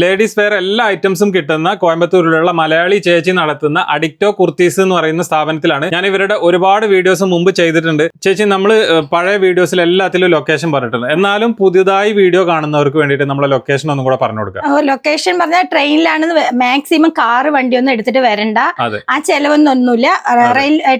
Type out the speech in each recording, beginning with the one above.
Ladies wear എല്ലാ ഐറ്റംസും കിട്ടുന്ന കോയമ്പത്തൂരിലുള്ള മലയാളി ചേച്ചി നടത്തുന്ന അഡിക്റ്റോ കുർത്തീസ് എന്ന് പറയുന്ന സ്ഥാപനത്തിലാണ്. ഞാൻ ഇവരുടെ ഒരുപാട് വീഡിയോസ് മുമ്പ് ചെയ്തിട്ടുണ്ട്. ചേച്ചി, നമ്മൾ പഴയ വീഡിയോസിൽ എല്ലാത്തിലും ലൊക്കേഷൻ പറഞ്ഞിട്ടുണ്ട്. എന്നാലും പുതിയതായി വീഡിയോ കാണുന്നവർക്ക് വേണ്ടിയിട്ട് നമ്മളെ ലൊക്കേഷൻ ഒന്നും കൂടെ പറഞ്ഞു കൊടുക്കാം. ലൊക്കേഷൻ പറഞ്ഞാൽ ട്രെയിനിലാണ്. മാക്സിമം കാറ് വണ്ടിയൊന്നും എടുത്തിട്ട് വരണ്ട. ആ ചെലവൊന്നൊന്നുമില്ല.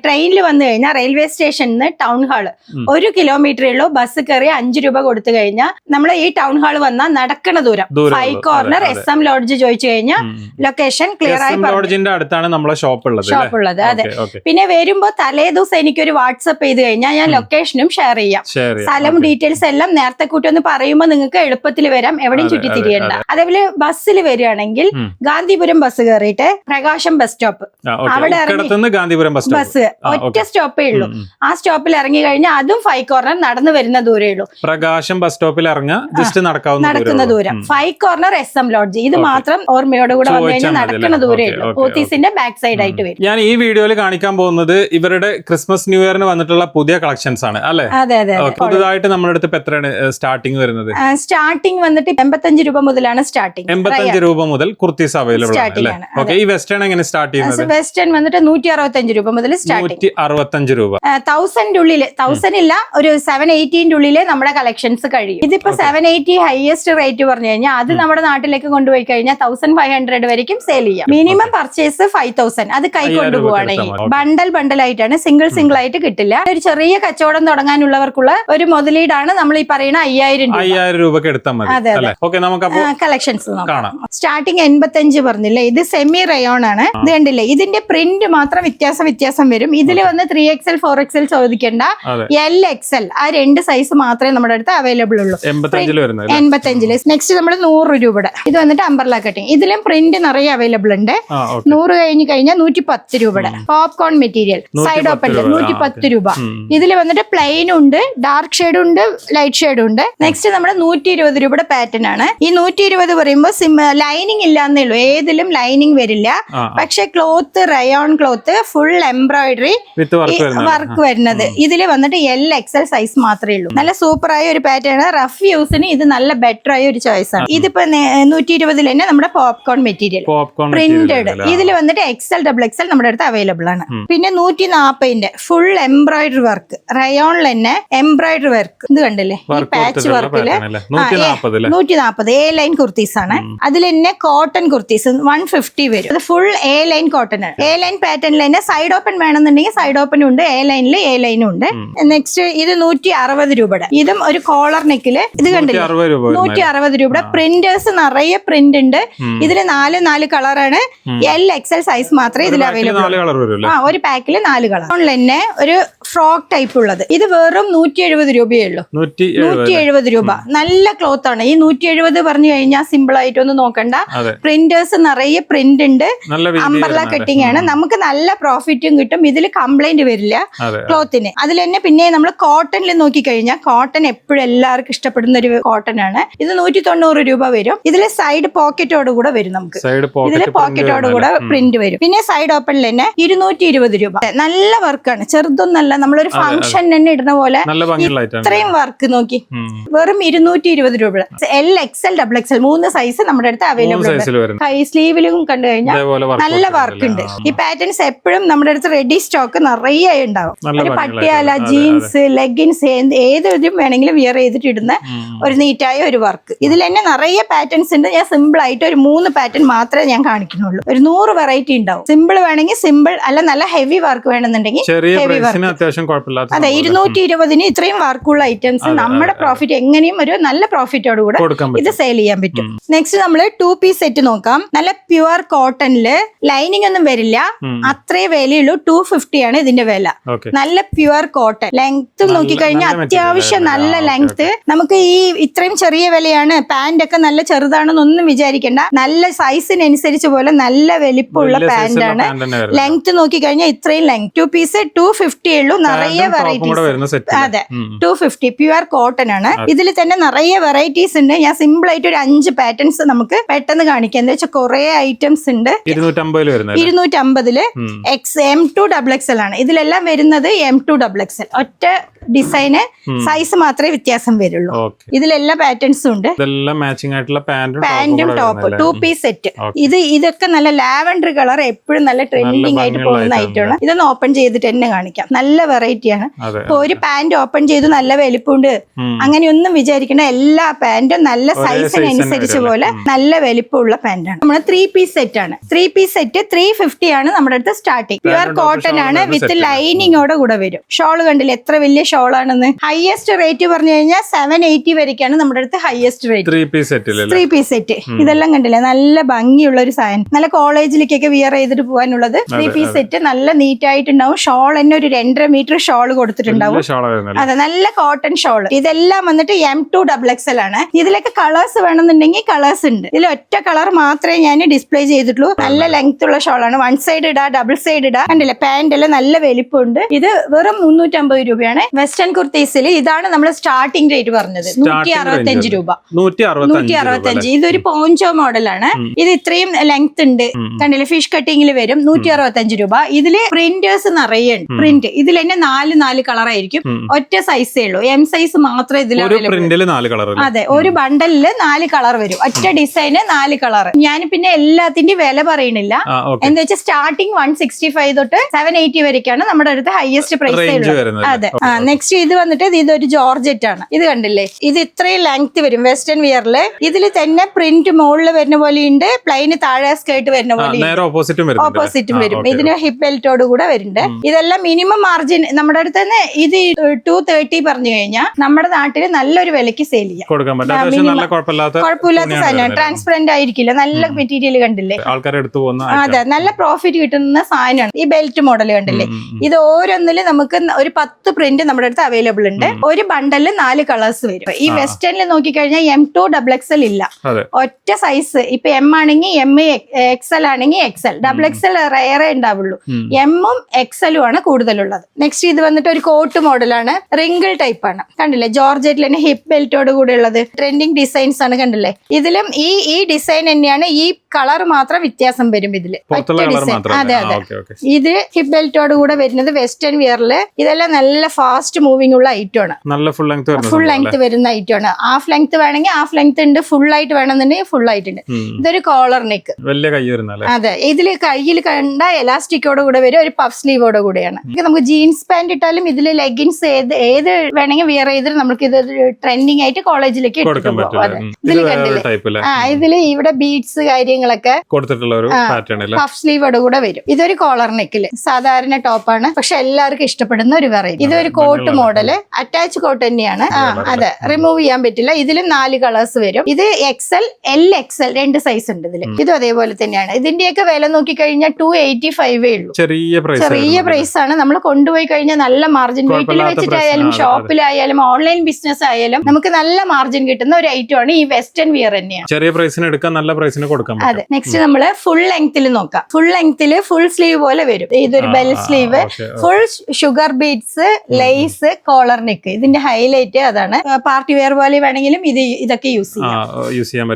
ട്രെയിനിൽ വന്നു കഴിഞ്ഞാൽ റെയിൽവേ സ്റ്റേഷനിൽ നിന്ന് ടൗൺ ഹാള് 1 കിലോമീറ്ററേ ഉള്ളൂ. ബസ് കയറി 5 രൂപ കൊടുത്തു കഴിഞ്ഞാൽ നമ്മൾ ഈ ടൗൺ ഹാള് വന്നാൽ നടക്കണ ദൂരം 5 കോർണർ SM ലോഡ്ജ് ചോദിച്ചു കഴിഞ്ഞാൽ ലൊക്കേഷൻ ക്ലിയർ ആയി ലോഡ്ജിന്റെ അടുത്താണ് നമ്മളെ ഷോപ്പ് ഉള്ളത്. അതെ. പിന്നെ വരുമ്പോ തലേ ദിവസം എനിക്കൊരു വാട്സപ്പ് ചെയ്ത് കഴിഞ്ഞാൽ ഞാൻ ലൊക്കേഷനും ഷെയർ ചെയ്യാം. സ്ഥലം ഡീറ്റെയിൽസ് എല്ലാം നേരത്തെ കൂട്ടി ഒന്ന് പറയുമ്പോൾ നിങ്ങൾക്ക് എളുപ്പത്തിൽ വരാം, എവിടെയും ചുറ്റിത്തിരിയണ്ട. അതേപോലെ ബസ്സിൽ വരികയാണെങ്കിൽ ഗാന്ധിപുരം ബസ് കയറിയിട്ട് പ്രകാശം ബസ് സ്റ്റോപ്പ്, അവിടെ ബസ് ഒറ്റ സ്റ്റോപ്പേ ഉള്ളൂ. ആ സ്റ്റോപ്പിൽ ഇറങ്ങി കഴിഞ്ഞാൽ അതും 5 കോർണർ നടന്നു വരുന്ന ദൂരേ ഉള്ളൂ. പ്രകാശം ബസ് സ്റ്റോപ്പിൽ ഇറങ്ങാൻ ജസ്റ്റ് നടക്കുന്ന ദൂരം 5 കോർണർ SM ലോഡ്ജ്. ഇത് മാത്രം ഓർമ്മയോട് കൂടെ വന്നു കഴിഞ്ഞാൽ നടക്കുന്ന ദൂരേ ഉള്ളൂ. പോത്തീസിന്റെ ബാക്ക് സൈഡ് ആയിട്ട് വരും. ഞാൻ ഈ വീഡിയോയിൽ കാണിക്കാൻ പോകുന്നത് ഇവരുടെ ക്രിസ്മസ് ന്യൂ ഇയറിന് വന്നിട്ടുള്ള പുതിയ കളക്ഷൻസ് ആണ് അല്ലെ? അതെ. പുതുതായിട്ട് നമ്മുടെ അടുത്ത് എത്രയാണ് സ്റ്റാർട്ടിംഗ് വരുന്നത്? സ്റ്റാർട്ടിംഗ് വന്നിട്ട് 85 രൂപ മുതലാണ് സ്റ്റാർട്ടിംഗ്. 85 രൂപ മുതൽ കുർത്തീസ് അവൈലബിൾ ആണ്. ഈ വെസ്റ്റേൺ എങ്ങനെ സ്റ്റാർട്ട് ചെയ്യുന്നത്? വെസ്റ്റേൺ വന്നിട്ട് 165 രൂപ മുതൽ സ്റ്റാർട്ടിംഗ്. 165 രൂപ. 1000 ഉള്ളില്, 1000 ഇല്ല, ഒരു 780 ഉള്ളില് നമ്മുടെ കളക്ഷൻസ് കഴിയും. ഇതിപ്പോ 780 ഹയസ്റ്റ് റേറ്റ് പറഞ്ഞു കഴിഞ്ഞാൽ അത് നമ്മുടെ നാട്ടിലേക്ക് കൊണ്ടുപോയി കഴിഞ്ഞാൽ 1500 വരയ്ക്കും സെയിൽ ചെയ്യാം. Minimum purchase 5000. അത് കൈ കൊണ്ടുപോവാണെങ്കിൽ ബണ്ടൽ ആയിട്ടാണ്, സിംഗിൾ ആയിട്ട് കിട്ടില്ല. ഒരു ചെറിയ കച്ചവടം തുടങ്ങാനുള്ളവർക്കുള്ള ഒരു മുതലീടാണ് നമ്മൾ ഈ പറയുന്ന 5000 രൂപക്ക് എടുത്താൽ മതി. കളക്ഷൻസ് സ്റ്റാർട്ടിങ് 85 പറഞ്ഞില്ലേ. ഇത് സെമി റയോൺ ആണ്. ഇത് കണ്ടില്ലേ, ഇതിന്റെ പ്രിന്റ് മാത്രം വ്യത്യാസം വരും. ഇതിൽ വന്ന് 3XL 4XL ചോദിക്കേണ്ട, LXL ആ 2 സൈസ് മാത്രമേ നമ്മുടെ അടുത്ത് അവൈലബിൾ ഉള്ളൂ. 85. നെക്സ്റ്റ് നമ്മൾ 100 രൂപയുടെ ഇത് വന്നിട്ട് അംബർല കട്ടിങ്. ഇതിലും പ്രിന്റ് നിറയെ അവൈലബിൾ ഉണ്ട്. 100 കഴിഞ്ഞ് കഴിഞ്ഞാൽ 110 രൂപയുടെ പോപ്കോൺ മെറ്റീരിയൽ സൈഡ് ഓപ്പൺ 110 രൂപ. ഇതിൽ വന്നിട്ട് പ്ലെയിൻ ഉണ്ട്, ഡാർക്ക് ഷെയ്ഡ് ഉണ്ട്, ലൈറ്റ് ഷെയ്ഡ് ഉണ്ട്. നെക്സ്റ്റ് നമ്മുടെ 120 രൂപയുടെ പാറ്റേൺ ആണ്. ഈ 120 പറയുമ്പോൾ ലൈനിങ് ഇല്ലാന്നേ ഉള്ളൂ, ഏതിലും ലൈനിങ് വരില്ല. പക്ഷെ cloth rayon cloth full embroidery work വരുന്നത്. ഇതിൽ വന്നിട്ട് LXL സൈസ് മാത്രമേ ഉള്ളൂ. നല്ല സൂപ്പർ ആയ ഒരു പാറ്റേൺ. റഫ് യൂസിന് ഇത് നല്ല ബെറ്റർ ആയ ഒരു ചോയ്സ് ആണ്. ഇതിപ്പോ 120 തന്നെ നമ്മുടെ പോപ്കോൺ മെറ്റീരിയൽ പ്രിന്റഡ്. ഇതിൽ വന്നിട്ട് XL XXL നമ്മുടെ അടുത്ത് അവൈലബിൾ ആണ്. പിന്നെ 140 ഫുൾ എംബ്രോയിഡറി വർക്ക്, റയോണിൽ തന്നെ എംബ്രോയിഡറി വർക്ക്. ഇത് കണ്ടില്ലേ, ഈ പാച്ച് വർക്കില് 140 A ലൈൻ കുർത്തീസ് ആണ്. അതിൽ തന്നെ കോട്ടൺ കുർത്തീസ് 150 വരും. അത് ഫുൾ A ലൈൻ കോട്ടൺ ആണ്. A ലൈൻ പാറ്റേണിൽ തന്നെ സൈഡ് ഓപ്പൺ വേണമെന്നുണ്ടെങ്കിൽ സൈഡ് ഓപ്പൺ ഉണ്ട്, A ലൈനിൽ A ലൈനും ഉണ്ട്. നെക്സ്റ്റ് ഇത് 160 രൂപയുടെ. ഇതും ഒരു കോളർ നെക്കില്. ഇത് കണ്ടില്ലേ, 160 രൂപയുടെ. പ്രിന്റേഴ്സ് നിറയെ പ്രിന്റ് ഉണ്ട്. ഇതില് 4 കളറാണ്. LXL സൈസ് മാത്രമേ ഇതിൽ അവൈലബിൾ. ഒരു പാക്കില് 4 കളർ. തന്നെ ഒരു ഫ്രോക്ക് ടൈപ്പ് ഉള്ളത് ഇത് വെറും 170 രൂപയേ ഉള്ളൂ. 170 രൂപ. നല്ല ക്ലോത്ത് ആണ്. ഈ 170 പറഞ്ഞു കഴിഞ്ഞാൽ സിമ്പിൾ ആയിട്ടൊന്നും നോക്കണ്ട. പ്രിന്റേഴ്സ് നിറയെ പ്രിന്റ് ഉണ്ട്. അംബർല കട്ടിങ് ആണ്. നമുക്ക് നല്ല പ്രോഫിറ്റും കിട്ടും. ഇതിൽ കംപ്ലൈന്റ് വരില്ല ക്ലോത്തിന്. അതിൽ തന്നെ പിന്നെ നമ്മൾ കോട്ടണിൽ നോക്കിക്കഴിഞ്ഞാൽ കോട്ടൺ എപ്പോഴും എല്ലാവർക്കും ഇഷ്ടപ്പെടുന്ന ഒരു കോട്ടൺ ആണ്. ഇത് 190 രൂപ വരും. ഇതിൽ സൈഡ് പോക്കറ്റോട് കൂടെ വരും. നമുക്ക് ഇതിൽ പോക്കറ്റോട് കൂടെ പ്രിന്റ് വരും. പിന്നെ സൈഡ് ഓപ്പണിൽ തന്നെ 220 രൂപ. നല്ല വർക്കാണ്, ചെറുതൊന്നല്ല. നമ്മളൊരു ഫംഗ്ഷൻ തന്നെ ഇടുന്ന പോലെ ഇത്രയും വർക്ക് നോക്കി വെറും 220 രൂപ. LXL XXL 3 സൈസ് നമ്മുടെ അടുത്ത് അവൈലബിൾ ഉണ്ട്. ഹൈ സ്ലീവിലും കണ്ടു കഴിഞ്ഞാൽ നല്ല വർക്ക് ഉണ്ട്. ഈ പാറ്റേൺസ് എപ്പോഴും നമ്മുടെ അടുത്ത് റെഡി സ്റ്റോക്ക് നിറയെ ഉണ്ടാവും. ഒരു പട്ടിയാല, ജീൻസ്, ലെഗിൻസ് ഏതൊരു വേണമെങ്കിലും വിയർ ചെയ്തിട്ട് ഇടുന്ന ഒരു നീറ്റായ ഒരു വർക്ക്. ഇതിൽ തന്നെ നിറയെ പാറ്റേൺസ് ഉണ്ട്. ഞാൻ സിമ്പിൾ ആയിട്ട് ഒരു 3 പാറ്റേൺ മാത്രമേ ഞാൻ കാണിക്കുന്നുള്ളൂ. ഒരു 100 വെറൈറ്റി ഉണ്ടാവും. സിമ്പിൾ വേണമെങ്കിൽ സിമ്പിൾ, അല്ല നല്ല ഹെവി വർക്ക് വേണമെന്നുണ്ടെങ്കിൽ ഹെവി വർക്ക്. അതെ, 220 ഇത്രയും വർക്കുള്ള ഐറ്റംസ് നമ്മുടെ പ്രോഫിറ്റ് എങ്ങനെയും ഒരു നല്ല പ്രോഫിറ്റോട് കൂടെ ഇത് സെയിൽ ചെയ്യാൻ പറ്റും. നെക്സ്റ്റ് നമ്മൾ 2 പീസ് സെറ്റ് നോക്കാം. നല്ല പ്യുവർ കോട്ടണില് ലൈനിങ് ഒന്നും വരില്ല. അത്രേ വിലയുള്ളൂ. 250 ആണ് ഇതിന്റെ വില. നല്ല പ്യുവർ കോട്ടൺ. ലെങ്ത് നോക്കിക്കഴിഞ്ഞാൽ അത്യാവശ്യം നല്ല ലെങ്ത്. നമുക്ക് ഈ ഇത്രയും ചെറിയ വിലയാണ്, പാന്റ് ഒക്കെ നല്ല ചെറുതാണെന്നൊന്നും വിചാരിക്കേണ്ട. നല്ല സൈസിനനുസരിച്ച് പോലെ നല്ല വലിപ്പമുള്ള പാന്റ് ആണ്. ലെങ്ത് നോക്കിക്കഴിഞ്ഞാൽ ഇത്രയും ലെങ്ത്. 2 പീസ് 250 ഉള്ളൂ. നിറയെ വെറൈറ്റീസ്. അതെ, 250 പ്യുവർ കോട്ടൺ ആണ്. ഇതിൽ തന്നെ നിറയെ വെറൈറ്റീസ് ഉണ്ട്. ഞാൻ സിമ്പിൾ ആയിട്ട് ഒരു 5 പാറ്റേൺസ് നമുക്ക് പെട്ടെന്ന് കാണിക്കാം. എന്താ വെച്ചാൽ കുറെ ഐറ്റംസ് ഉണ്ട്. 250 M2 XXL ആണ്. ഇതിലെല്ലാം വരുന്നത് M2 XXL. ഒറ്റ ഡിസൈന് സൈസ് മാത്രമേ വ്യത്യാസം വരുള്ളൂ. ഇതിലെല്ലാ പാറ്റേൺസും ഉണ്ട്. മാച്ചിങ് ആയിട്ടുള്ള പാന്റും ടോപ്പ് 2 പീസ് സെറ്റ്. ഇതൊക്കെ നല്ല ലാവൻഡർ കളർ എപ്പോഴും നല്ല ട്രെൻഡിങ് ആയിട്ട് പോകുന്ന ഐറ്റമാണ്. ഇതൊന്ന് ഓപ്പൺ ചെയ്തിട്ട് തന്നെ കാണിക്കാം. നല്ല വെറൈറ്റിയാണ്. ഇപ്പൊ ഒരു പാന്റ് ഓപ്പൺ ചെയ്ത് നല്ല വലിപ്പമുണ്ട് അങ്ങനെയൊന്നും വിചാരിക്കേണ്ട. എല്ലാ പാന്റും നല്ല സൈസിനനുസരിച്ച് പോലെ നല്ല വലിപ്പമുള്ള പാന്റാണ്. നമ്മുടെ 3 പീസ് സെറ്റ് ആണ്. 3 പീസ് സെറ്റ് 350 ആണ് നമ്മുടെ അടുത്ത് സ്റ്റാർട്ടിങ്. പ്യുവർ കോട്ടൺ ആണ് വിത്ത് ലൈനിങ്ങോടെ കൂടെ വരും. ഷോൾ കണ്ടില്ല എത്ര വലിയ ഷോൾ ആണെന്ന്. ഹയസ്റ്റ് റേറ്റ് പറഞ്ഞു കഴിഞ്ഞാൽ 780 വരെയൊക്കെയാണ് നമ്മുടെ അടുത്ത് ഹയസ്റ്റ് റേറ്റ്. 3 പീസ് സെറ്റ് ഇതെല്ലാം കണ്ടില്ലേ നല്ല ഭംഗിയുള്ള ഒരു സാധനം. നല്ല കോളേജിലേക്കൊക്കെ വിയർ ചെയ്തിട്ട് പോകാനുള്ളത് 3 പീസ് സെറ്റ്. നല്ല നീറ്റ് ആയിട്ടുണ്ടാവും. ഷോൾ തന്നെ ഒരു 2.5 മീറ്റർ ഷോൾ കൊടുത്തിട്ടുണ്ടാവും. അതെ നല്ല കോട്ടൺ ഷോൾ. ഇതെല്ലാം വന്നിട്ട് M2XXL ആണ്. ഇതിലൊക്കെ കളേഴ്സ് വേണമെന്നുണ്ടെങ്കിൽ കളേഴ്സ് ഉണ്ട്. ഇതിൽ ഒറ്റ കളർ മാത്രമേ ഞാൻ ഡിസ്പ്ലേ ചെയ്തിട്ടുള്ളൂ. നല്ല ലെങ്ത് ഉള്ള ഷോൾ ആണ്. 1 സൈഡ് ഇടാ, ഡബിൾ സൈഡ് ഇടാ. കണ്ടില്ലേ പാന്റ് എല്ലാം നല്ല വലിപ്പമുണ്ട്. ഇത് വെറും 350 രൂപയാണ്. വെസ്റ്റേൺ കുർത്തീസിൽ ഇതാണ് നമ്മൾ സ്റ്റാർട്ടിംഗ് റേറ്റ് പറഞ്ഞത്. 165 രൂപ. 165. ഇതൊരു പോഞ്ചോ മോഡലാണ്. ഇത് ഇത്രയും ലെങ്ത് ഉണ്ട്. കണ്ടില്ലേ ഫിഷ് കട്ടിങ്ങിൽ വരും. 165 രൂപ. ഇതില് പ്രിന്റേഴ്സ് നിറയെ ഉണ്ട്. പ്രിന്റ് ഇതിൽ തന്നെ 4 കളർ ആയിരിക്കും. ഒറ്റ സൈസേ ഉള്ളൂ. M സൈസ് മാത്രമേ ഇതിൽ അതെ ഒരു ബണ്ടലില് 4 കളർ വരും. ഒറ്റ ഡിസൈന് 4 കളർ. ഞാൻ പിന്നെ എല്ലാത്തിന്റെയും വില പറയണില്ല. എന്താ വെച്ചാൽ സ്റ്റാർട്ടിങ് 165 തൊട്ട് 780 വരെയൊക്കെയാണ് നമ്മുടെ അടുത്ത് ഹയസ്റ്റ് പ്രൈസ് ഉള്ളത്. അതെ. നെക്സ്റ്റ് ഇത് വന്നിട്ട് ഇതൊരു ജോർജറ്റ് ആണ്. ഇത് കണ്ടില്ലേ ഇത് ഇത്രയും ലെങ്ത് വരും. വെസ്റ്റേൺ വിയറില് ഇതിൽ തന്നെ പ്രിന്റ് മുകളിൽ വരുന്ന പോലെ ഉണ്ട്. പ്ലെയിന് താഴെ സ്കേർട്ട് വരുന്ന പോലെ ഓപ്പോസിറ്റും വരും. ഇതിന് ഹിപ്പ് ബെൽറ്റോട് കൂടെ വരുന്നുണ്ട്. ഇതെല്ലാം മിനിമം മാർജിൻ നമ്മുടെ അടുത്ത് തന്നെ. ഇത് 230 പറഞ്ഞു കഴിഞ്ഞാൽ നമ്മുടെ നാട്ടിൽ നല്ലൊരു വിലക്ക് സെയിൽ ചെയ്യാം. കുഴപ്പമില്ലാത്ത സാധനമാണ്. ട്രാൻസ്പെറന്റ് ആയിരിക്കില്ല. നല്ല മെറ്റീരിയൽ കണ്ടില്ലേ. അതെ നല്ല പ്രോഫിറ്റ് കിട്ടുന്ന സാധനമാണ്. ഈ ബെൽറ്റ് മോഡൽ കണ്ടില്ലേ. ഇത് ഓരോന്നിലും നമുക്ക് ഒരു 10 പ്രിന്റ് നമ്മുടെ അടുത്ത് അവൈലബിൾ ഉണ്ട്. ഒരു ബണ്ടലിൽ 4 കളേഴ്സ് വരും. ഈ വെസ്റ്റേണിൽ നോക്കിക്കഴിഞ്ഞാൽ M2XXL ഇല്ല. ഒറ്റ സൈസ്. ഇപ്പൊ M ആണെങ്കിൽ M, XL ആണെങ്കിൽ XL. XXL റയറേ ഉണ്ടാവുള്ളൂ. M-ഉം XL-ഉം ആണ് കൂടുതലുള്ളത്. നെക്സ്റ്റ് ഇത് വന്നിട്ട് ഒരു കോട്ട് മോഡലാണ്. റിങ്കിൾ ടൈപ്പ് ആണ്. കണ്ടില്ലേ ജോർജറ്റിൽ തന്നെ ഹിപ്പ് ബെൽറ്റോട് കൂടെ ഉള്ളത്. ട്രെൻഡിങ് ഡിസൈൻസ് ആണ്. കണ്ടില്ലേ ഇതിലും ഈ ഡിസൈൻ തന്നെയാണ്. ഈ കളർ മാത്രം വ്യത്യാസം വരും ഇതില്. ഒറ്റ ഡിസൈൻ. അതെ അതെ. ഇത് ഹിപ്പ് ബെൽറ്റോട് കൂടെ വരുന്നത് വെസ്റ്റേൺ വിയറില്. ഇതെല്ലാം നല്ല ഫാസ്റ്റ് മൂവിംഗ് ഉള്ള ഐറ്റം ആണ്. ഫുൾ ലെങ്ത് വരുന്ന ഐറ്റം ആണ്. ഹാഫ് ലെങ്ത് വേണമെങ്കിൽ ഹാഫ് ലെങ്ത് ഉണ്ട്. ഫുൾ ആയിട്ട് വേണമെന്നുണ്ടെങ്കിൽ ഫുൾ ആയിട്ടുണ്ട്. ഇതൊരു കോളർ നെക്ക്. അതെ ഇതില് കയ്യിൽ കണ്ട എലാസ്റ്റിക്കോട് കൂടെ വരും. ഒരു പഫ് സ്ലീവോട് കൂടെയാണ്. നമുക്ക് ജീൻസ് പാന്റ് ഇട്ടാലും ഇതില് ലെഗിൻസ് ഏത് വേണമെങ്കിൽ വിയർ ചെയ്തിട്ട് നമുക്ക് ഇത് ട്രെൻഡിങ് ആയിട്ട് കോളേജിലേക്ക് ഇട്ടിട്ട് പോകും. അതെ ഇതില് കണ്ടില്ലേ. ഇതില് ഇവിടെ ബീഡ്സ് കാര്യങ്ങളൊക്കെ പഫ് സ്ലീവോട് കൂടെ വരും. ഇതൊരു കോളർ നെക്കില് സാധാരണ ടോപ്പാണ്. പക്ഷെ എല്ലാവർക്കും ഇഷ്ടപ്പെടുന്ന ഒരു വെറൈറ്റി. ഇതൊരു കോട്ട് മോഡല്. അറ്റാച്ച് കോട്ട് തന്നെയാണ്. അതെ റിമൂവ് ചെയ്യാൻ പറ്റില്ല. ഇതിലും 4 കളേഴ്സ് വരും. ഇത് XL, LXL 2 സൈസ് ഉണ്ട് ഇതില്. ഇതും അതേപോലെ തന്നെയാണ്. ഇതിന്റെയൊക്കെ വില നോക്കിക്കഴിഞ്ഞാൽ 285 ഉള്ളൂ. ചെറിയ പ്രൈസ് ആണ്. നമ്മൾ കൊണ്ടുപോയി കഴിഞ്ഞാൽ നല്ല മാർജിൻ വീട്ടിൽ വെച്ചിട്ടായാലും ഷോപ്പിലായാലും ഓൺലൈൻ ബിസിനസ് ആയാലും നമുക്ക് നല്ല മാർജിൻ കിട്ടുന്ന ഒരു ഐറ്റം ആണ് ഈ വെസ്റ്റേൺ വിയർ തന്നെയാണ്. ചെറിയ പ്രൈസിന് എടുക്കാൻ നല്ല പ്രൈസിന് കൊടുക്കാം. അതെ. നെക്സ്റ്റ് നമ്മള് ഫുൾ ലെങ്ത്തിൽ നോക്കാം. ഫുൾ ലെങ്ത്തിൽ ഫുൾ സ്ലീവ് പോലെ വരും. ഇതൊരു bell sleeve. Full sugar beads, lace, collar neck. ഇതിന്റെ ഹൈലൈറ്റ് അതാണ്. പാർട്ടി വെയർ പോലെ വേണമെങ്കിലും ഇതൊക്കെ യൂസ് ചെയ്യാം.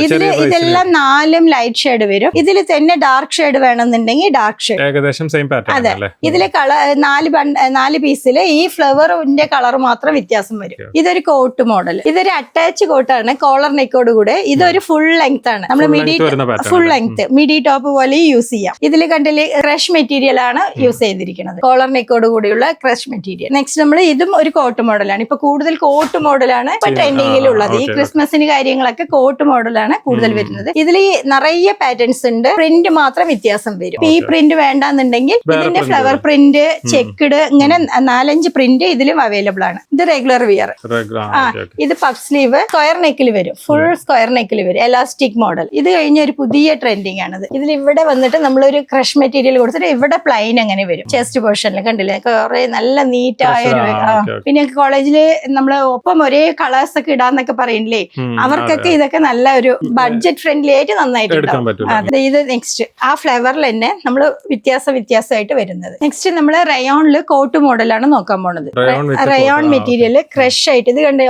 ഇതില് ഇതെല്ലാം 4 ലൈറ്റ് ഷെയ്ഡ് വരും. ഇതിൽ തന്നെ ഡാർക്ക് ഷെയ്ഡ് വേണമെന്നുണ്ടെങ്കിൽ ഡാർക്ക് ഷെയ്ഡ്. ഏകദേശം സെയിം പാറ്റേൺ. അതെ. ഇതില് കളർ 4 പീസില് ഈ ഫ്ലവറിന്റെ കളർ മാത്രം വ്യത്യാസം വരും. ഇതൊരു കോട്ട് മോഡൽ. ഇതൊരു അറ്റാച്ച് കോട്ടാണ് കോളർ നെക്കോട് കൂടെ. ഇതൊരു ഫുൾ ലെങ്ത് ആണ്. നമ്മൾ ഫുൾ ലെങ്ത് മിഡി ടോപ്പ് പോലെ യൂസ് ചെയ്യാം. ഇതിൽ കണ്ടില്ലേ ക്രഷ് മെറ്റീരിയൽ ആണ് യൂസ് ചെയ്തിരിക്കുന്നത്. കോളർ നെക്കോട് കൂടിയുള്ള ക്രഷ് മെറ്റീരിയൽ. നെക്സ്റ്റ് നമ്മൾ ഇതും ഒരു കോട്ട് മോഡലാണ്. ഇപ്പൊ കൂടുതൽ കോട്ട് മോഡലാണ് ഇപ്പൊ ട്രെൻഡിങ്ങിലുള്ളത്. ഈ ക്രിസ്മസിന് കാര്യങ്ങളൊക്കെ കോട്ട് മോഡലാണ് കൂടുതൽ വരുന്നത്. ഇതിൽ നിറയെ പാറ്റേൺസ് ഉണ്ട്. പ്രിന്റ് മാത്രം വ്യത്യാസം വരും. ഈ പ്രിന്റ് വേണ്ടാന്നുണ്ടെങ്കിൽ ഇതിന്റെ ഫ്ലവർ പ്രിന്റ്, ചെക്ക്ഡ്, ഇങ്ങനെ 4-5 പ്രിന്റ് ഇതിലും അവൈലബിൾ ആണ്. ഇത് റെഗുലർ വിയർ. ഇത് പഫ് സ്ലീവ് സ്ക്വയർ നെക്കിൽ വരും. ഫുൾ സ്ക്വയർ നെക്കിൽ വരും. Elastic model. ഇത് കഴിഞ്ഞ ഒരു പുതിയ ട്രെൻഡിങ് ആണത്. ഇതിൽ ഇവിടെ വന്നിട്ട് നമ്മളൊരു ക്രഷ് മെറ്റീരിയൽ കൊടുത്തിട്ട് ഇവിടെ പ്ലൈൻ അങ്ങനെ വരും. ചെസ്റ്റ് പോർഷനിൽ കണ്ടില്ലേ കുറെ നല്ല നീറ്റായ ഒരു. പിന്നെ കോളേജില് നമ്മള് ഒപ്പം ഒരേ കളേഴ്സ് ഒക്കെ ഇടാന്നൊക്കെ പറയില്ലേ, അവർക്കൊക്കെ ഇതൊക്കെ നല്ല ഒരു ബഡ്ജറ്റ് ഫ്രണ്ട്ലി ആയിട്ട് നന്നായിട്ട്. ഇത് നെക്സ്റ്റ് ആ ഫ്ലേവറിൽ തന്നെ നമ്മൾ വ്യത്യാസമായിട്ട് വരുന്നത്. നെക്സ്റ്റ് നമ്മള് റയോണില് കോട്ട് മോഡലാണ് നോക്കാൻ പോണത്. റയോൺ മെറ്റീരിയൽ ക്രഷ് ആയിട്ട്. ഇത് കണ്ട്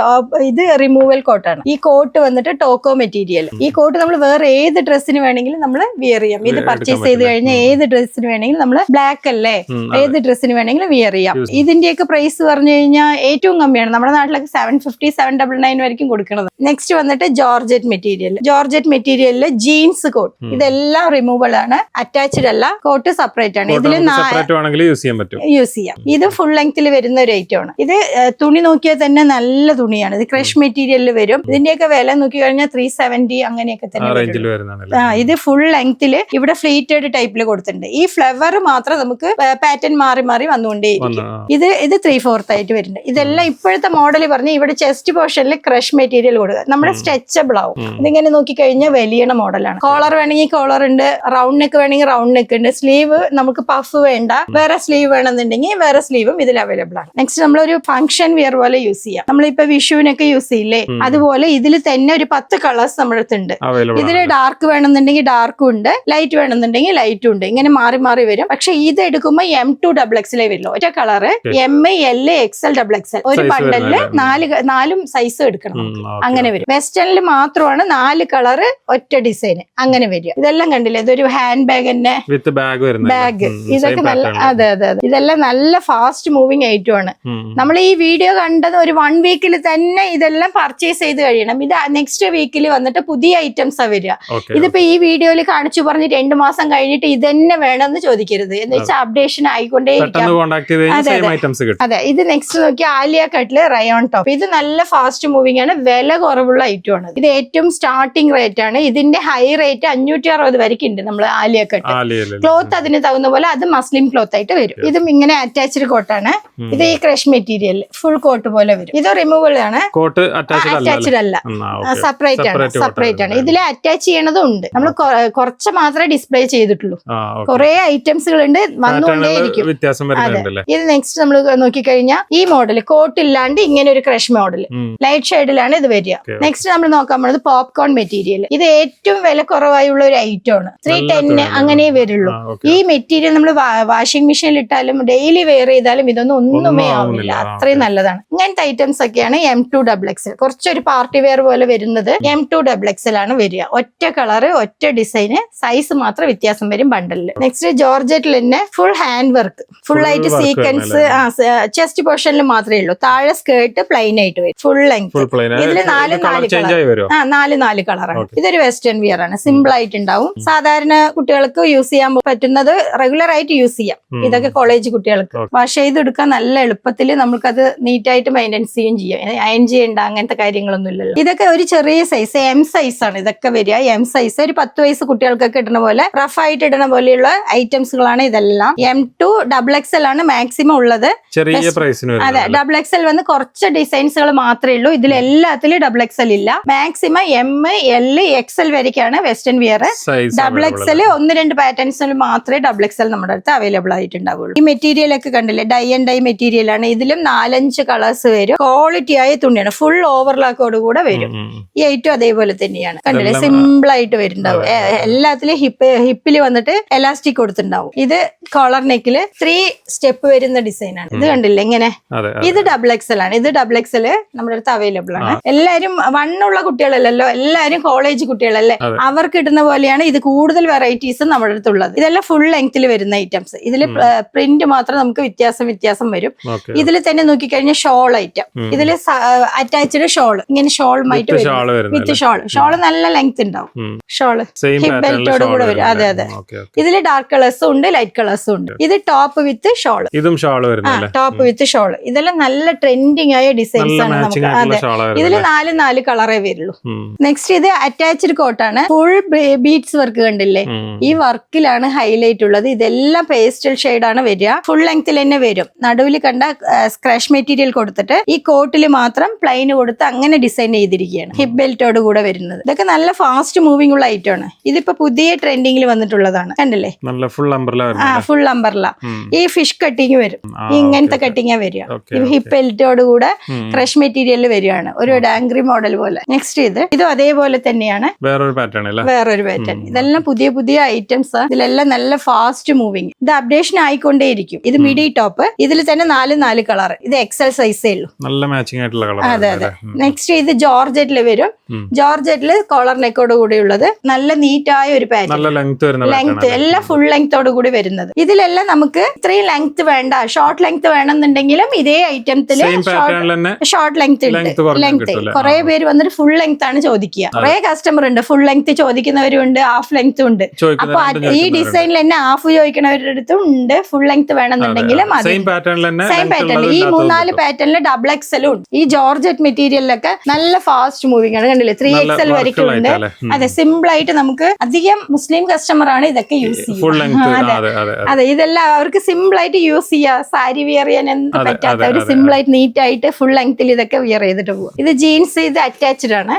ഇത് റിമൂവൽ കോട്ടാണ്. ഈ കോട്ട് വന്നിട്ട് ടോക്കോ മെറ്റീരിയൽ. ഈ കോട്ട് നമ്മൾ വേറെ ഏത് ഡ്രസ്സിന് വേണമെങ്കിലും നമ്മൾ വിയർ ചെയ്യാം. ഇത് പർച്ചേസ് ചെയ്ത് കഴിഞ്ഞാൽ ഏത് ഡ്രസ്സിന് വേണമെങ്കിലും നമ്മൾ ബ്ലാക്ക് അല്ലേ, ഏത് ഡ്രസ്സിന് വേണമെങ്കിലും വിയർ ചെയ്യാം. ഇതിന്റെയൊക്കെ പ്രൈസ് പറഞ്ഞു കഴിഞ്ഞാൽ ഏറ്റവും കമ്മിയാണ്. നമ്മുടെ നാട്ടിലൊക്കെ 750, 799 വരെയും കൊടുക്കുന്നത്. നെക്സ്റ്റ് വന്നിട്ട് ജോർജറ്റ് മെറ്റീരിയൽ. ജോർജറ്റ് മെറ്റീരിയലില് ജീൻസ് കോട്ട്, ഇതെല്ലാം റിമൂവബിൾ ആണ്, അറ്റാച്ച്ഡ് അല്ല, കോട്ട് സെപ്പറേറ്റ് ആണ്. ഇതിൽ യൂസ് ചെയ്യാം. ഇത് ഫുൾ ലെങ്ത്തിൽ വരുന്ന ഒരു ഐറ്റം ആണ്. ഇത് തുണി നോക്കിയാൽ തന്നെ നല്ല തുണിയാണ്. ഇത് ക്രഷ് മെറ്റീരിയലിൽ വരും. ഇതിന്റെയൊക്കെ വില നോക്കി കഴിഞ്ഞാൽ 370 അങ്ങനെയൊക്കെ തന്നെ. ഇത് ഫുൾ ലെങ്ത്തില് ഇവിടെ ഫ്ലീറ്റഡ് ടൈപ്പിൽ കൊടുത്തിട്ടുണ്ട്. ഈ ഫ്ലവർ മാത്രം നമുക്ക് പാറ്റേൺ മാറി മാറി വന്നുകൊണ്ടേയിരിക്കും. ഇത് 3/4 ആയിട്ട് വരുന്നുണ്ട്. ഇതെല്ലാം ഇപ്പോഴത്തെ മോഡൽ പറഞ്ഞ് ഇവിടെ ചെസ്റ്റ് പോർഷനിൽ ക്രഷ് മെറ്റീരിയൽ കൊടുക്കുക. നമ്മുടെ സ്ട്രെച്ചബിൾ ആവും. ഇതിങ്ങനെ നോക്കിക്കഴിഞ്ഞാൽ വലിയ മോഡലാണ്. കോളർ വേണമെങ്കിൽ കോളർ ഉണ്ട്, റൗണ്ട് നെക്ക് വേണമെങ്കിൽ റൗണ്ട് നെക്ക് ഉണ്ട്. സ്ലീവ് നമുക്ക് പഫ് വേണ്ട, വേറെ സ്ലീവ് വേണമെന്നുണ്ടെങ്കിൽ വേറെ സ്ലീവും ഇതിൽ അവൈലബിൾ ആണ്. നെക്സ്റ്റ് നമ്മളൊരു ഫംഗ്ഷൻ വിയർ പോലെ യൂസ് ചെയ്യാം. നമ്മളിപ്പോ വിഷുവിനൊക്കെ യൂസ് ചെയ്യില്ലേ, അതുപോലെ ഇതിൽ തന്നെ ഒരു 10 കളേഴ്സ് നമ്മുടെ അടുത്തുണ്ട്. ഇതിൽ ഡാർക്ക് വേണമെന്നുണ്ടെങ്കിൽ ഡാർക്കും ഉണ്ട്, ലൈറ്റ് വേണമെന്നുണ്ടെങ്കിൽ ലൈറ്റും ഉണ്ട്. ഇങ്ങനെ മാറി മാറി വരും. പക്ഷെ ഇത് എടുക്കുമ്പോൾ M2 XXL വരില്ല. ഒറ്റ colour M, L, XL, XXL. ഒരു ബണ്ടലില് 4 സൈസ് എടുക്കണം. അങ്ങനെ വരും. വെസ്റ്റേണിൽ മാത്രമാണ് 4 കളറ് ഒറ്റ ഡിസൈൻ അങ്ങനെ വരിക. ഇതെല്ലാം കണ്ടില്ലേ, ഇതൊരു ഹാൻഡ് ബാഗ് തന്നെ, ബാഗ്. ഇതൊക്കെ നല്ല, അതെ അതെ അതെ, ഇതെല്ലാം നല്ല ഫാസ്റ്റ് മൂവിങ് ഐറ്റം ആണ്. നമ്മൾ ഈ വീഡിയോ കണ്ടത് ഒരു 1 വീക്കിൽ തന്നെ ഇതെല്ലാം പർച്ചേസ് ചെയ്ത് കഴിയണം. ഇത് നെക്സ്റ്റ് വീക്കിൽ വന്നിട്ട് പുതിയ ഐറ്റംസാ വരിക. ഇതിപ്പോ ഈ വീഡിയോയിൽ കാണിച്ചു പറഞ്ഞ് 2 മാസം കഴിഞ്ഞിട്ട് ഇതന്നെ വേണമെന്ന് ചോദിക്കരുത്. എന്ന് വെച്ചാൽ അപ്ഡേഷൻ ആയിക്കൊണ്ടേ അതെ. ഇത് നെക്സ്റ്റ് നോക്കി ആലിയ കട്ടില് റയോൺ ടോപ്പ്. ഇത് നല്ല ഫാസ്റ്റ് മൂവിംഗ് ആണ്, വില കുറവുള്ള ഐറ്റം ആണ്. ഇത് ഏറ്റവും സ്റ്റാർട്ടിംഗ് റേറ്റ് ആണ്. ഇതിന്റെ ഹൈ റേറ്റ് 560 വരെയ്ക്ക് ഉണ്ട്. നമ്മൾ ആലിയ കട്ട് ക്ലോത്ത് അതിന് തകുന്ന പോലെ അത് മസ്ലിം ക്ലോത്ത് ആയിട്ട് വരും. ഇതും ഇങ്ങനെ അറ്റാച്ച്ഡ് കോട്ടാണ്. ഇത് ഈ ക്രഷ് മെറ്റീരിയൽ ഫുൾ കോട്ട് പോലെ വരും. ഇത് റിമൂവബിൾ ആണ്, അറ്റാച്ച്ഡ് അല്ല, സെപ്പറേറ്റ് ആണ്. ഇതിൽ അറ്റാച്ച് ചെയ്യണതും ഉണ്ട്. നമ്മൾ കുറച്ച് മാത്രമേ ഡിസ്പ്ലേ ചെയ്തിട്ടുള്ളൂ. കുറെ ഐറ്റംസുകൾ ഉണ്ട്, വന്നുകൊണ്ടേയിരിക്കും. ഇത് നെക്സ്റ്റ് നമ്മൾ നോക്കിക്കഴിഞ്ഞാൽ ഈ മോഡൽ കോട്ട് ഇല്ലാണ്ട് ഇങ്ങനെ ഒരു ക്രഷ് മോഡൽ ലൈറ്റ് ഷെയ്ഡിലാണ് ഇത് വരിക. നെക്സ്റ്റ് നമ്മൾ നോക്കാൻ പോകുന്നത് പോപ്കോൺ മെറ്റീരിയൽ. ഇത് ഏറ്റവും വില കുറവായുള്ള ഒരു ഐറ്റം ആണ്. 310 അങ്ങനെ വരുള്ളൂ. ഈ മെറ്റീരിയൽ നമ്മൾ വാഷിംഗ് മെഷീനിൽ ഇട്ടാലും ഡെയിലി വെയർ ചെയ്താലും ഒന്നുമേ ആവില്ല, അത്രയും നല്ലതാണ്. ഇങ്ങനത്തെ ഐറ്റംസ് ഒക്കെയാണ് M2 XXL. കുറച്ചൊരു പാർട്ടി വെയർ പോലെ വരുന്നത് M2 XXL ആണ് വരിക. ഒറ്റ കളറ്, ഒറ്റ ഡിസൈന്, സൈസ് മാത്രം വ്യത്യാസം വരും ബണ്ടലിൽ. നെക്സ്റ്റ് ജോർജറ്റിൽ തന്നെ ഫുൾ ഹാൻഡ് വർക്ക്, ഫുൾ ആയിട്ട് സീക്വൻസ്, ചെസ്റ്റ് പോർഷനിൽ മാത്രമേ ഉള്ളൂ. താഴെ സ്കേർട്ട് പ്ലെയിൻ ആയിട്ട് വരും, ഫുൾ ലെങ്ത്. ഇതിൽ 4 കളറാണ്. ഇതൊരു വെസ്റ്റേൺ വിയർ ആണ്, സിമ്പിൾ ആയിട്ട് ഉണ്ടാവും. സാധാരണ കുട്ടികൾക്ക് യൂസ് ചെയ്യാൻ പറ്റുന്നത്, റെഗുലർ ആയിട്ട് യൂസ് ചെയ്യാം. ഇതൊക്കെ കോളേജ് കുട്ടികൾക്ക് വാഷ് ചെയ്തെടുക്കാൻ നല്ല എളുപ്പത്തിൽ നമുക്കത് നീറ്റായിട്ട് മെയിൻറ്റെയിൻസ് ചെയ്യുകയും ചെയ്യാം. അയൺ ചെയ്യേണ്ട അങ്ങനത്തെ കാര്യങ്ങളൊന്നും ഇല്ലല്ലോ. ഇതൊക്കെ ഒരു ചെറിയ സൈസ്, M സൈസ് ആണ് ഇതൊക്കെ വരിക. M സൈസ് ഒരു 10 വയസ്സ് കുട്ടികൾക്കൊക്കെ ഇടുന്ന പോലെ, റഫ് ആയിട്ട് ഇടുന്ന പോലെയുള്ള ഐറ്റംസുകളാണ് ഇതെല്ലാം. M2 XXL ആണ് മാക്സിമം ഉള്ളത്. അതെ, XXL വന്ന് കുറച്ച് ഡിസൈൻസുകൾ മാത്രമേ ഉള്ളൂ. ഇതിൽ എല്ലാത്തിലും XXL ഇല്ല. മാക്സിമം M, L, XL വരെയൊക്കെയാണ് വെസ്റ്റേൺ വിയർ. XXL 1-2 പാറ്റേൺസിൽ മാത്രമേ XXL നമ്മുടെ അടുത്ത് അവൈലബിൾ ആയിട്ടുണ്ടാവുള്ളൂ. ഈ മെറ്റീരിയൽ ഒക്കെ കണ്ടില്ലേ, ഡൈ ആൻഡ് ഡൈ മെറ്റീരിയൽ ആണ്. ഇതിലും 4-5 കളേഴ്സ് വരും. ക്വാളിറ്റി ആയ തുണിയാണ്, ഫുൾ ഓവർലാക്കോട് കൂടെ വരും. ഈ ഐറ്റം അതേപോലെ തന്നെയാണ്, കണ്ടില്ലേ, സിമ്പിൾ ആയിട്ട് വരുന്നുണ്ടാവും. എല്ലാത്തിലും ഹിപ്പിൽ വന്നിട്ട് എലാസ്റ്റിക് കൊടുത്തിട്ടുണ്ടാവും. ഇത് കോളർ നെക്കില് 3 സ്റ്റെപ്പ് വരുന്ന ഡിസൈൻ ആണ്. ഇത് കണ്ടില്ലേ ഇങ്ങനെ. ഇത് XXL ആണ്. ഇത് XXL നമ്മുടെ അടുത്ത് അവൈലബിൾ ആണ്. എല്ലാരും വണ്ണുള്ള കുട്ടികളല്ലല്ലോ, എല്ലാരും കോളേജ് കുട്ടികളല്ലേ, അവർക്ക് ഇടുന്ന പോലെയാണ് ഇത്. കൂടുതൽ വെറൈറ്റീസ് നമ്മുടെ അടുത്തുള്ളത്. ഇതെല്ലാം ഫുൾ ലെങ്ത്തിൽ വരുന്ന ഐറ്റംസ്. ഇതിൽ പ്രിന്റ് മാത്രം നമുക്ക് വ്യത്യാസം വരും. ഇതിൽ തന്നെ നോക്കിക്കഴിഞ്ഞാൽ ഷോൾ ഐറ്റം, ഇതിൽ അറ്റാച്ച്ഡ് ഷോൾ, ഇങ്ങനെ ഷോളുമായിട്ട് വരും, വിത്ത് ഷോൾ നല്ല ലെങ്ത് ഉണ്ടാവും. ഷോള് ഹിപ്പ് ബെൽറ്റോട് കൂടെ വരും. അതെ അതെ. ഇതിൽ ഡാർക്ക് കളേഴ്സും ഉണ്ട്, ലൈറ്റ് കളേഴ്സും ഉണ്ട്. ഇത് ടോപ്പ് വിത്ത് ഷോൾ, ടോപ്പ് വിത്ത് ഷോൾ. ഇതെല്ലാം നല്ല ട്രെൻഡിങ് ആയ ഡിസൈൻസ് ആണ് നമുക്ക്. അതെ, ഇതിൽ 4 കളറേ വരുള്ളൂ. നെക്സ്റ്റ് ഇത് അറ്റാച്ച്ഡ് കോട്ടാണ്. ഫുൾ ബീഡ്സ് വർക്ക് കണ്ടില്ലേ, ഈ വർക്കിലാണ് ഹൈലൈറ്റ് ഉള്ളത്. ഇതെല്ലാം പേസ്റ്റൽ ഷെയ്ഡാണ് വരിക. ഫുൾ ലെങ്ത്തിൽ തന്നെ വരും. നടുവിൽ കണ്ട സ്ക്രാഷ് മെറ്റീരിയൽ കൊടുത്തിട്ട് ഈ കോട്ടിൽ മാത്രം പ്ലെയിൻ കൊടുത്ത് അങ്ങനെ ഡിസൈൻ ചെയ്തിരിക്കുകയാണ്. ഹിപ്പ് ബെൽറ്റോട് കൂടെ വരുന്നത്. ഇതൊക്കെ നല്ല ഫാസ്റ്റ് മൂവിംഗ് ഉള്ള ഐറ്റം ആണ്. ഇതിപ്പോ പുതിയ ട്രെൻഡിങ്ങിൽ വന്നിട്ടുള്ളതാണ്, കണ്ടില്ലേ, ഫുൾ അംബർല. ഈ ഫിഷ് കട്ടിങ് വരും, ഇങ്ങനത്തെ കട്ടിങ്ങാ വരിക. ഹിപ്പ് ബെൽറ്റോട് കൂടെ ക്രഷ് മെറ്റീരിയൽ വരികയാണ്, ഒരു ഡാംഗ്രി മോഡൽ പോലെ. നെക്സ്റ്റ് ഇതും അതേപോലെ തന്നെയാണ്, വേറൊരു പാറ്റേൺ. ഇതെല്ലാം പുതിയ ഐറ്റംസ്. ഇതിലെല്ലാം നല്ല ഫാസ്റ്റ് മൂവിങ്. ഇത് അപ്ഡേഷൻ ആയിക്കൊണ്ടേയിരിക്കും. ഇത് മിഡി ടോപ്പ്. ഇതിൽ തന്നെ 4 കളർ. ഇത് XL സൈസേ ഉള്ളൂ, നല്ല മാച്ചിങ് ആയിട്ടുള്ള കളർ. അതെ അതെ. നെക്സ്റ്റ് ഇത് ജോർജറ്റിൽ വരും. ജോർജറ്റിൽ കോളർ നെക്കോട് കൂടെയുള്ളത് വരുന്നുള്ളത്. നല്ല നീറ്റായ ഒരു പാറ്റേൺ, നല്ല ലെങ്ത് വരുന്ന ലെങ്ത് എല്ലാം ഫുൾ ലെങ്തോട് കൂടി വരുന്നത്. ഇതിലെല്ലാം നമുക്ക് ഇത്രയും ലെങ്ത് വേണ്ട, ഷോർട്ട് ലെങ്ത് വേണമെന്നുണ്ടെങ്കിലും ഇതേ ഐറ്റംസിൽ ഷോർട്ട് ലെങ്ത് ഉണ്ട്. ലെങ്ത് കുറെ പേര് വന്നിട്ട് ഫുൾ ലെങ്ത് ആണ് ചോദിക്കുക. കുറെ കസ്റ്റമർ ഉണ്ട് ഫുൾ ലെങ്ത് ചോദിക്കുന്നവരും ഉണ്ട്, ഹാഫ് ലെങ്ത് ഉണ്ട്. അപ്പൊ ഈ ഡിസൈനിൽ തന്നെ ഹാഫ് ചോദിക്കുന്നവരുടെ അടുത്തും ഉണ്ട്. ഫുൾ ലെങ്ത് വേണമെന്നുണ്ടെങ്കിലും സെയിം പാറ്റേണിൽ ഈ 3-4 പാറ്റേണിൽ ഡബിൾ എക്സലും ഉണ്ട്. ഈ ജോർജറ്റ് മെറ്റീരിയലിലൊക്കെ നല്ല ഫാസ്റ്റ് മൂവിംഗ് ആണ്. കണ്ടില്ലേ 3XL വരയ്ക്കും ഉണ്ട്. അതെ, സിമ്പിൾ ആയിട്ട് നമുക്ക് അധികം മുസ്ലിം കസ്റ്റമർ ആണ് ഇതൊക്കെ യൂസ് ചെയ്യുക. അതെ, ഇതെല്ലാം അവർക്ക് സിമ്പിൾ ആയിട്ട് യൂസ് ചെയ്യാം. സാരി വിയർ ചെയ്യാൻ എന്ത് പറ്റാത്തവര് സിമ്പിൾ ആയിട്ട് നീറ്റ് ആയിട്ട് ഫുൾ ലെങ്ത്തിൽ ഇതൊക്കെ വിയർ ചെയ്തിട്ട് പോകും. ഇത് ജീൻസ്, ഇത് അറ്റാച്ച്ഡ് ആണ്,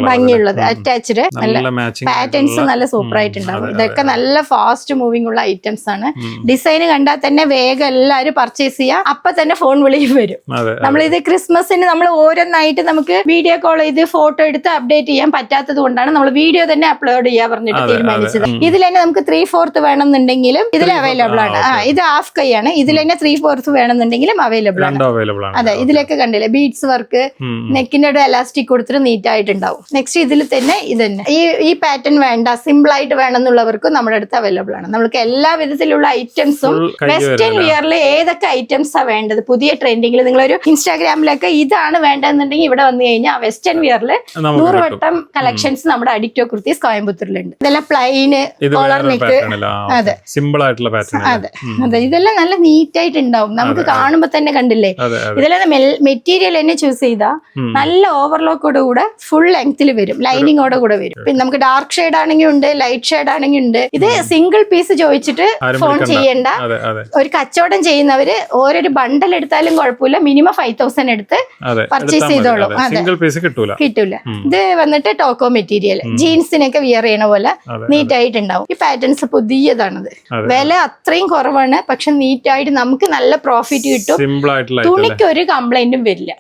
ഭംഗിയുള്ളത് അറ്റാച്ച്ഡ്. നല്ല പാറ്റേൺസ് നല്ല സൂപ്പർ ആയിട്ടുണ്ടാവും. ഇതൊക്കെ നല്ല ഫാസ്റ്റ് മൂവിംഗ് ഉള്ള ഐറ്റംസ് ആണ്. ഡിസൈൻ കണ്ടാൽ തന്നെ വേഗം എല്ലാവരും പർച്ചേസ് ചെയ്യാം. അപ്പൊ തന്നെ ഫോൺ വിളിയും വരും. നമ്മളിത് ക്രിസ്മസിന് നമ്മൾ ഓരോന്നായിട്ട് നമുക്ക് വീഡിയോ കോൾ ചെയ്ത് ഫോട്ടോ എടുത്ത് അപ്ഡേറ്റ് ചെയ്യാൻ പറ്റാത്തത് കൊണ്ടാണ് നമ്മൾ വീഡിയോ തന്നെ അപ്ലോഡ് ചെയ്യാൻ പറഞ്ഞിട്ട് തീരുമാനിച്ചത്. ഇതിൽ തന്നെ നമുക്ക് 3/4 വേണമെന്നുണ്ടെങ്കിലും ഇതിൽ അവൈലബിൾ ആണ്. ഇത് ഹാഫ് കൈ ആണ്. ഇതിൽ തന്നെ 3/4 വേണമെന്നുണ്ടെങ്കിലും അവൈലബിൾ ആണ്. അതെ, ഇതിലൊക്കെ കണ്ടില്ലേ ബീഡ്സ് വർക്ക്, നെക്കിന്റെ എലാസ്റ്റിക് കൊടുത്തിട്ട് നീറ്റ് ആയിട്ടുണ്ടാവും. നെക്സ്റ്റ് ഇതിൽ തന്നെ ഇത് തന്നെ ഈ പാറ്റേൺ വേണ്ട, സിമ്പിൾ ആയിട്ട് വേണമെന്നുള്ളവർക്കും നമ്മുടെ അടുത്ത് അവൈലബിൾ ആണ്. നമുക്ക് എല്ലാ വിധത്തിലുള്ള ഐറ്റംസും വെസ്റ്റേൺ വിയറിൽ ഏതൊക്കെ ഐറ്റംസാ വേണ്ടത് പുതിയ ട്രെൻഡിങ്ങിൽ, നിങ്ങളൊരു ഇൻസ്റ്റാഗ്രാമിലൊക്കെ ഇതാണ് വേണ്ടതെന്നുണ്ടെങ്കിൽ ഇവിടെ വന്നു കഴിഞ്ഞാൽ വെസ്റ്റേൺ വിയറിൽ 100 വട്ടം കളക്ഷൻസ് നമ്മുടെ അഡിക്റ്റോ കുർത്തീസ് കോയമ്പത്തൂരിലുണ്ട്. ഇതെല്ലാം പ്ലൈന്, കോളർ നെക്ക്, അതെ സിമ്പിൾ ആയിട്ടുള്ള പാറ്റേൺ. അതെ, ഇതെല്ലാം നല്ല നീറ്റ് ആയിട്ട് ഉണ്ടാവും. നമുക്ക് കാണുമ്പോ തന്നെ കണ്ടില്ലേ, ഇതെല്ലാം മെറ്റീരിയൽ തന്നെ ചൂസ് ചെയ്താ നല്ല ഓവർലോക്കോട് കൂടെ ഫുൾ ലെങ്ത്തിൽ വരും, ലൈനിങ്ങോടെ കൂടെ വരും. പിന്നെ നമുക്ക് ഡാർക്ക് ഷെയ്ഡ് ആണെങ്കിൽ ഉണ്ട്, ലൈറ്റ് ഷെയ്ഡ് ആണെങ്കിൽ ഉണ്ട്. ഇത് സിംഗിൾ പീസ് ചോദിച്ചിട്ട് ഫോൺ ചെയ്യേണ്ട. ഒരു കച്ചവടം ചെയ്യുന്നവര് ഓരോരു ബണ്ടൽ എടുത്താലും കുഴപ്പമില്ല, മിനിമം 5000 എടുത്ത് പർച്ചേസ് ചെയ്തോളൂ. കിട്ടൂല. ഇത് വന്നിട്ട് ടോക്കോ മെറ്റീരിയൽ, ജീൻസിനൊക്കെ വിയർ ചെയ്യണ പോലെ നീറ്റ് ആയിട്ടുണ്ടാവും. ഈ പാറ്റേൺസ് പുതിയതാണത്. വില അത്രയും കുറവാണ്, പക്ഷെ നീറ്റ് ആയിട്ട് നമുക്ക് നല്ല പ്രോഫിറ്റ് കിട്ടും. തുണിക്ക് ഒരു കംപ്ലൈന്റും വരില്ല,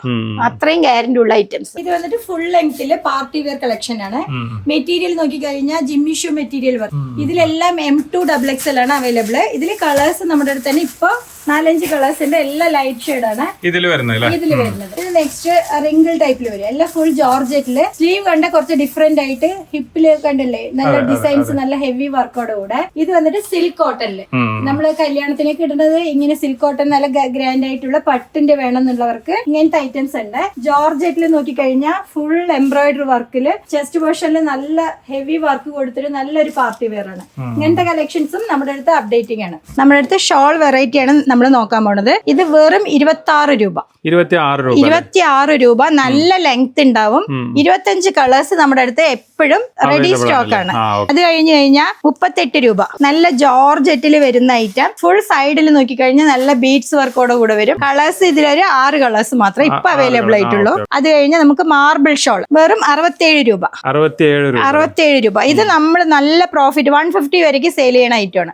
അത്രയും ഗ്യാരണ്ടി ഉള്ള ഐറ്റംസ്. ഇത് വന്നിട്ട് ഫുൾ ലെങ്തില് പാർട്ടി വെയർ കളക്ഷൻ ആണ്. മെറ്റീരിയൽ നോക്കിക്കഴിഞ്ഞാൽ ജിമ്മി ഷൂ മെറ്റീരിയൽ വർക്ക്. ഇതിലെല്ലാം M2 XXL ആണ് അവൈലബിൾ. ഇതിൽ കളേഴ്സ് നമ്മുടെ അടുത്ത് തന്നെ ഇപ്പൊ 4-5 കളേഴ്സിന്റെ എല്ലാം ലൈറ്റ് ഷെയ്ഡ് ആണ് ഇതിൽ വരുന്നത്. ഇത് നെക്സ്റ്റ് റിംഗിൾ ടൈപ്പിൽ വരും. എല്ലാം ഫുൾ ജോർജറ്റില്. സ്ലീവ് കണ്ട കുറച്ച് ഡിഫറെന്റ് ആയിട്ട്, ഹിപ്പില് കണ്ടില്ലേ നല്ല ഡിസൈൻസ്, നല്ല ഹെവി വർക്കോട് കൂടെ. ഇത് വന്നിട്ട് സിൽക്ക് കോട്ടണില് നമ്മള് കല്യാണത്തിനൊക്കെ ഇടുന്നത് ഇങ്ങനെ സിൽക്ക് കോട്ടൺ, നല്ല ഗ്രാൻഡ് ആയിട്ടുള്ള പട്ടിന്റെ വേണമെന്നുള്ളവർക്ക് ഇങ്ങനത്തെ ഐറ്റംസ് ഉണ്ട്. ജോർജറ്റിൽ നോക്കിക്കഴിഞ്ഞാൽ ഫുൾ എംബ്രോയിഡറി വർക്കില് ചെസ്റ്റ് പോർഷനിൽ നല്ല ഹെവി വർക്ക് കൊടുത്തിട്ട് നല്ലൊരു പാർട്ടി വെയർ ആണ്. ഇങ്ങനത്തെ കളക്ഷൻസും നമ്മുടെ അടുത്ത് അപ്ഡേറ്റിംഗ് ആണ്. നമ്മുടെ അടുത്ത് ഷോൾ വെറൈറ്റി ആണ് നമ്മൾ നോക്കാൻ പോണത്. ഇത് വെറും 26 രൂപ. 26 രൂപ. നല്ല ലെങ്ത് ഉണ്ടാവും. 25 കളേഴ്സ് നമ്മുടെ അടുത്ത് എപ്പോഴും റെഡി സ്റ്റോക്ക് ആണ്. അത് കഴിഞ്ഞു കഴിഞ്ഞാൽ 38 രൂപ. നല്ല ജോർജറ്റിൽ വരുന്ന ഐറ്റം. ഫുൾ സൈഡിൽ നോക്കിക്കഴിഞ്ഞാൽ നല്ല ബീഡ്സ് വർക്കോടെ കൂടെ വരും. കളേഴ്സ് ഇതിലൊരു 6 കളേഴ്സ് മാത്രമേ ഇപ്പൊ അവൈലബിൾ ആയിട്ടുള്ളൂ. അത് കഴിഞ്ഞാൽ നമുക്ക് മാർബിൾ ഷോൾ വെറും 67 രൂപ. 67 രൂപ. ഇത് നമ്മൾ നല്ല പ്രോഫിറ്റ് 150 വരെയ്ക്ക് സെയിൽ ചെയ്യണ ഐറ്റമാണ്.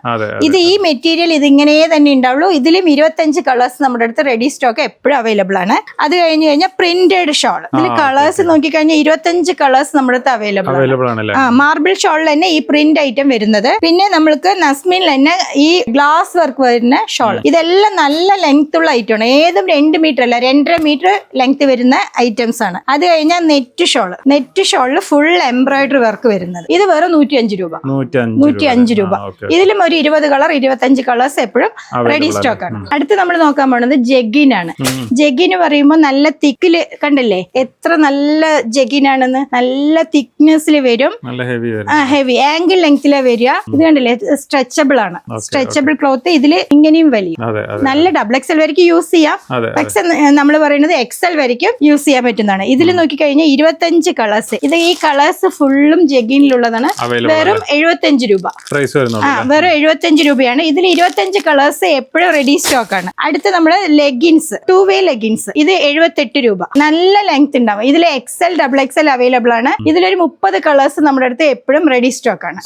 ഇത് ഈ മെറ്റീരിയൽ ഇതിങ്ങനെ തന്നെ ഉണ്ടാവുള്ളൂ. ഇതിലും 25 കളേഴ്സ് നമ്മുടെ അടുത്ത് റെഡി സ്റ്റോക്ക് എപ്പോഴും അവൈലബിൾ ആണ്. അത് കഴിഞ്ഞ് കഴിഞ്ഞാൽ പ്രിന്റഡ് ഷോൾ. ഇതിൽ കളേഴ്സ് നോക്കിക്കഴിഞ്ഞാൽ 25 കളേഴ്സ് നമ്മുടെ അടുത്ത് അവൈലബിൾ ആണ്. മാർബിൾ ഷോളിൽ തന്നെ ഈ പ്രിന്റ് ഐറ്റം വരുന്നത്. പിന്നെ നമ്മൾക്ക് നസ്മിനിൽ തന്നെ ഈ ഗ്ലാസ് വർക്ക് വരുന്ന ഷോൾ. ഇതെല്ലാം നല്ല ലെങ്ത് ഉള്ള ഐറ്റം ആണ്. ഏതും 2 മീറ്റർ അല്ല, 2.5 മീറ്റർ ലെങ്ത് വരുന്ന ഐറ്റംസ് ആണ്. അത് കഴിഞ്ഞാൽ നെറ്റ് ഷോൾ. നെറ്റ് ഷോളിൽ ഫുൾ എംബ്രോയിഡറി വർക്ക് വരുന്നത്. ഇത് വെറും 105 രൂപ. 105 രൂപ. ഇതിലും ഒരു 20 കളർ 25 കളേഴ്സ് എപ്പോഴും റെഡി സ്റ്റോക്ക് ആണ്. അടുത്ത് നമ്മൾ നോക്കാൻ പോകുന്നത് ജെഗിൻ ആണ്. ജെഗിന് പറയുമ്പോൾ നല്ല തിക്കില് കണ്ടില്ലേ എത്ര നല്ല ജെഗിൻ ആണെന്ന്. നല്ല തിക്നെസ്സിൽ വരും, ഹെവി ആംഗിൾ ലെങ്തിലെ വരിക. ഇത് കണ്ടില്ലേ സ്ട്രെച്ചബിൾ ആണ്. Stretchable cloth. ഇതില് ഇങ്ങനെയും വലിയ നല്ല ഡബിൾ XL വരയ്ക്ക് യൂസ് ചെയ്യാം. പക്ഷെ നമ്മൾ പറയുന്നത് XL വരയ്ക്കും യൂസ് ചെയ്യാൻ പറ്റുന്നതാണ്. ഇതിൽ നോക്കിക്കഴിഞ്ഞാൽ 25 കളേഴ്സ്. ഇത് ഈ കളേഴ്സ് ഫുള്ളും ജെഗിനിലുള്ളതാണ്. വെറും 75 രൂപ. വെറും 75 രൂപയാണ്. ഇതിൽ 25 കളേഴ്സ് എപ്പോഴും റെഡി സ്റ്റോക്ക് ആണ്. അടുത്ത് നമ്മള് ലെഗിൻസ്, 2-വേ ലെഗിൻസ്. ഇത് 78 രൂപ. നല്ല ലെങ്ത് ഉണ്ടാവും. ഇതിൽ XL XXL അവൈലബിൾ ആണ്. ഇതിലൊരു 30 കളേഴ്സ് നമ്മുടെ അടുത്ത് എപ്പോഴും റെഡി സ്റ്റോക്ക് ആണ്.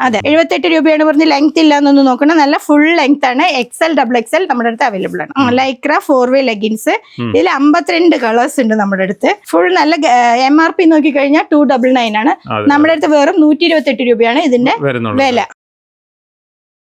അതെ, 78 രൂപയാണ് പറഞ്ഞ് ലെങ്ത് ഇല്ല എന്നൊന്ന് നോക്കണം. നല്ല ഫുൾ ലെങ്ത് ആണ്. XL XXL നമ്മുടെ അടുത്ത് അവൈലബിൾ ആണ്. ലൈക്ര 4-വേ ലെഗിൻസ്. ഇതിൽ 52 കളേഴ്സ് ഉണ്ട് നമ്മുടെ അടുത്ത്. ഫുൾ നല്ല MRP നോക്കിക്കഴിഞ്ഞാൽ 299 ആണ്. നമ്മുടെ അടുത്ത് വെറും 128 രൂപയാണ് ഇതിന്റെ വില.